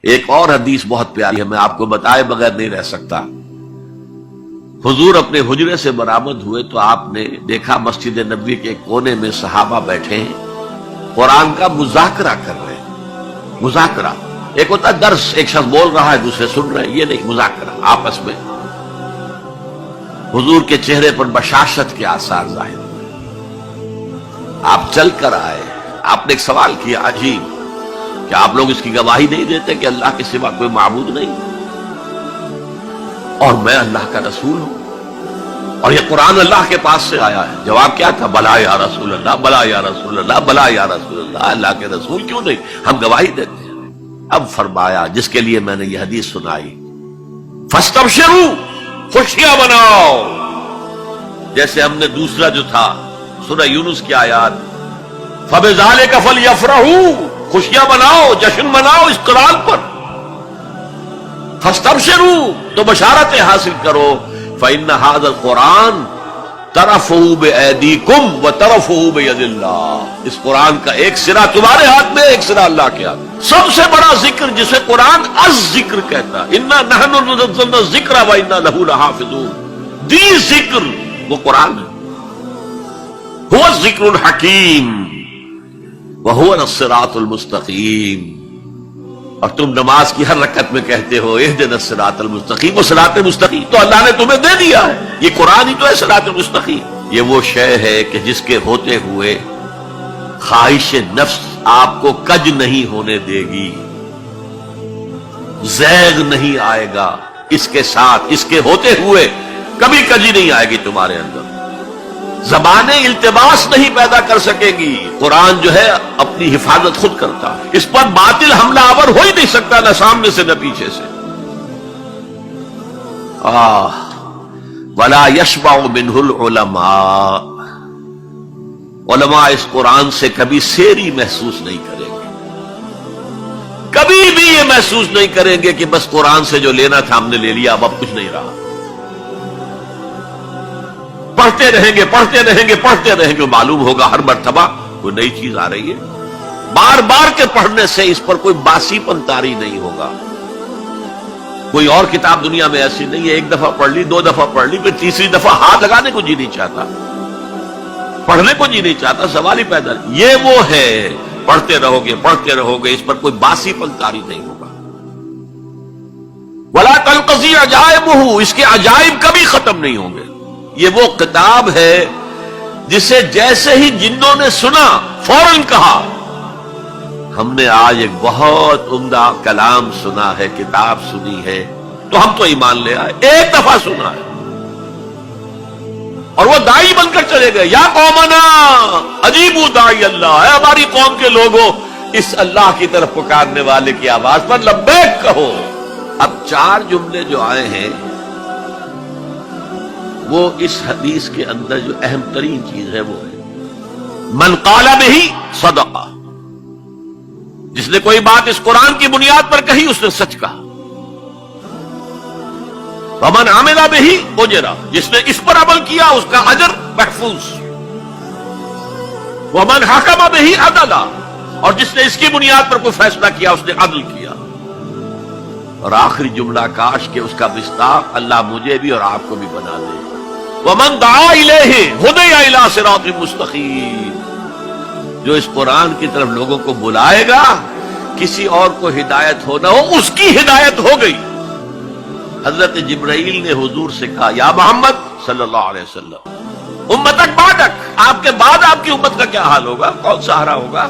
ایک اور حدیث بہت پیاری ہے، میں آپ کو بتائے بغیر نہیں رہ سکتا۔ حضور اپنے حجرے سے برآمد ہوئے تو آپ نے دیکھا مسجد نبوی کے کونے میں صحابہ بیٹھے ہیں، قرآن کا مذاکرہ کر رہے ہیں۔ مذاکرہ ایک ہوتا ہے درس، ایک شخص بول رہا ہے دوسرے سن رہے ہیں، یہ نہیں، مذاکرہ آپس میں۔ حضور کے چہرے پر بشاشت کے آثار ظاہر ہوئے۔ آپ چل کر آئے، آپ نے ایک سوال کیا عجیب، کہ آپ لوگ اس کی گواہی نہیں دیتے کہ اللہ کے سوا کوئی معبود نہیں اور میں اللہ کا رسول ہوں اور یہ قرآن اللہ کے پاس سے آیا ہے؟ جواب کیا تھا؟ بلا یا رسول اللہ، بلا یا رسول اللہ، بلا یا رسول اللہ، اللہ کے رسول کیوں نہیں، ہم گواہی دیتے ہیں۔ اب فرمایا جس کے لیے میں نے یہ حدیث سنائی، فاستبشروا، خوشیاں مناؤ، جیسے ہم نے دوسرا جو تھا سورہ یونس کی آیات، فبذالک فلیفرحوا، خوشیاں مناؤ، جشن مناؤ اس قرآن پر۔ فاستبشروا، تو بشارتیں حاصل کرو، فإن هذا القرآن طرفه بأيديكم وطرفه بيد اللہ، اس قرآن کا ایک سرا تمہارے ہاتھ میں، ایک سرا اللہ کے ہاتھ میں۔ سب سے بڑا ذکر جسے قرآن الذکر کہتا ہے، انا نحن نزلنا الذکر وانا له لحافظون، دی ذکر وہ قرآن ہے، هو الذکر الحکیم وهو الصراط المستقیم۔ اور تم نماز کی ہر رکعت میں کہتے ہو اہدنا الصراط المستقیم، وہ صراط مستقیم تو اللہ نے تمہیں دے دیا ہے، یہ قرآن ہی تو ہے صراط المستقیم۔ یہ وہ شے ہے کہ جس کے ہوتے ہوئے خواہش نفس آپ کو کج نہیں ہونے دے گی، زیغ نہیں آئے گا، اس کے ساتھ اس کے ہوتے ہوئے کبھی کجی نہیں آئے گی تمہارے اندر، زبانیں التباس نہیں پیدا کر سکے گی، قرآن جو ہے اپنی حفاظت خود کرتا ہے، اس پر باطل حملہ آور ہو ہی نہیں سکتا، نہ سامنے سے نہ پیچھے سے۔ وَلَا يَشْبَعُ مِنْهُ الْعُلَمَاء، علماء اس قرآن سے کبھی سیری محسوس نہیں کریں گے، کبھی بھی یہ محسوس نہیں کریں گے کہ بس قرآن سے جو لینا تھا ہم نے لے لیا، اب کچھ نہیں رہا۔ پڑھتے رہیں گے، پڑھتے رہیں گے، پڑھتے رہیں گے، معلوم ہوگا ہر مرتبہ کوئی نئی چیز آ رہی ہے، بار بار کے پڑھنے سے اس پر کوئی باسی پن طاری نہیں ہوگا۔ کوئی اور کتاب دنیا میں ایسی نہیں ہے، ایک دفعہ پڑھ لی، دو دفعہ پڑھ لی، پھر تیسری دفعہ ہاتھ لگانے کو جی نہیں چاہتا، پڑھنے کو جی نہیں چاہتا، سوال ہی پیدا نہیں۔ یہ وہ ہے، پڑھتے رہو گے، پڑھتے رہو گے، اس پر کوئی باسی پن طاری نہیں ہوگا۔ وَلَا تَنْقَضِي عَجَائِبُهُ، اس کے عجائب کبھی ختم نہیں ہوں گے۔ یہ وہ کتاب ہے جسے جیسے ہی جنوں نے سنا فوراً کہا ہم نے آج ایک بہت عمدہ کلام سنا ہے، کتاب سنی ہے، تو ہم تو ایمان لے آئے، ایک دفعہ سنا ہے اور وہ داعی بن کر چلے گئے، یا قومنا اجیبوا داعی اللہ، اے ہماری قوم کے لوگوں اس اللہ کی طرف پکارنے والے کی آواز پر لبیک کہو۔ اب چار جملے جو آئے ہیں وہ اس حدیث کے اندر جو اہم ترین چیز ہے وہ ہے من قال بہ صدقہ، جس نے کوئی بات اس قرآن کی بنیاد پر کہی اس نے سچ کہا، ومن عمل بہ اجر، جس نے اس پر عمل کیا اس کا اجر محفوظ، ومن حکم بہ عدل، اور جس نے اس کی بنیاد پر کوئی فیصلہ کیا اس نے عدل کیا۔ اور آخری جملہ کاش کہ اس کا مصداق اللہ مجھے بھی اور آپ کو بھی بنا دے، وَمَن دَعَا إِلَيْهِ هُدِيَ إِلَىٰ صِرَاطٍ مُسْتَقِيمٍ، جو اس قرآن کی طرف لوگوں کو بلائے گا، کسی اور کو ہدایت ہو نہ ہو، اس کی ہدایت ہو گئی۔ حضرت جبرائیل نے حضور سے کہا یا محمد صلی اللہ علیہ وسلم امتک بعدک، آپ کے بعد آپ کی امت کا کیا حال ہوگا، کون سہارا ہوگا؟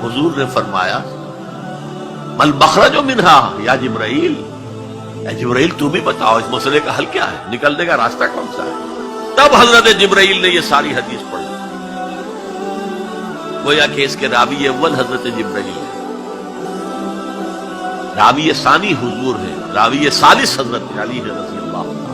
حضور نے فرمایا مل مخرج منہا یا جبرائیل، اے جبرائیل تو بھی بتاؤ اس مسئلے کا حل کیا ہے، نکلنے کا راستہ کون سا ہے؟ تب حضرت جبرائیل نے یہ ساری حدیث پڑھی، گویا کہ اس کے راوی اول حضرت جبرائیل ہے، راوی ثانی حضور ہے، راوی ثالث حضرت علی رضی اللہ عنہ۔